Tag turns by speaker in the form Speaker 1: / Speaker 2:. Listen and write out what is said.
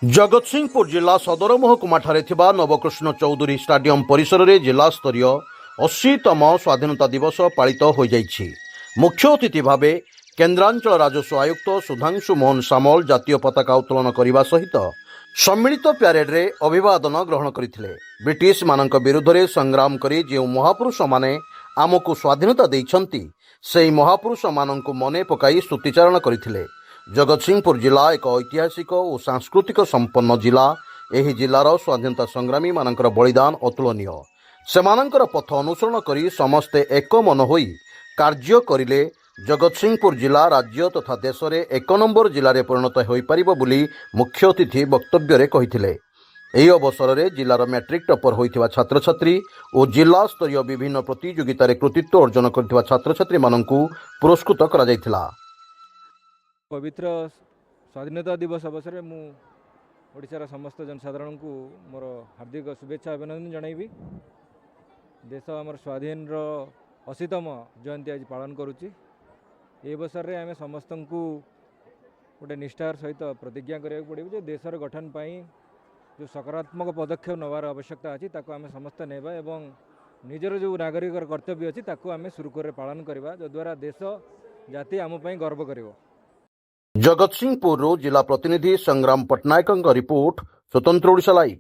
Speaker 1: जगतसिंहपुर जिला सदर महकुमाଠାରେ ଥିବା नवकृष्ण चौधुरी स्टाडियम परिसर में जिला स्तरीय 80तम स्वाधीनता दिवस पालित हो जाइछि। मुख्य अतिथि भावे केन्द्रांचल राजस्व आयुक्त सुधांशु मोहन सामल जातीय पताका उत्तोलन करने सहित सम्मिलित प्यारेड रे अभिवादन ग्रहण करथिले। ब्रिटिश मानक विरुद्ध रे संग्राम करी जे महापुरुष माने आमको स्वाधीनता देइछंती सेही महापुरुष माननकु मने पकाई स्तुतिचारण करथिले। जगतसिंहपुर जिला एक ऐतिहासिक और सांस्कृतिक संपन्न जिला। एही जिलार स्वाधीनता संग्रामी मानकर बलिदान अतुलनीय। सेमानंकर पथ अनुसरण करी समस्ते एक मन होई कार्य करिले जगतसिंहपुर जिला राज्य तथा देश में 1 नंबर जिले में परिणत हो पारिबो बोली मुख्य अतिथि वक्तव्य रे कहिथिले। एही अवसर में जिलार मैट्रिक टॉपर होइथिबा छात्र छात्री और जिला स्तरीय विभिन्न प्रतियोगिता रे कृतित्व अर्जन करथिबा छात्र छात्री माननकु पुरस्कृत करा जायथिला।
Speaker 2: पवित्र स्वाधीनता दिवस अवसर में मु ओडिशार समस्त जनसाधारण को मोर हार्दिक शुभेच्छा अभिनंदन जनइबी। देश आमर स्वाधीन 80तम जयंती आज पालन करुच्ची। ये अवसर में आम समस्त को गोटे निष्ठार सहित प्रतिज्ञा करा पड़े जे देशर गठन पाई जो सकारात्मक पदक्षेप नवार आवश्यकता अच्छी ताको आम समस्त नेबा एवं निजर जो नागरिक कर्तव्य अच्छी ताको आम सुरुखुर पालन करवा जद्वारा देश जाति आम पाई गर्व करिवो।
Speaker 1: जगतसिंहपुर जिला प्रतिनिधि संग्राम पट्टनायक रिपोर्ट स्वतंत्र ओडिशा लाइव।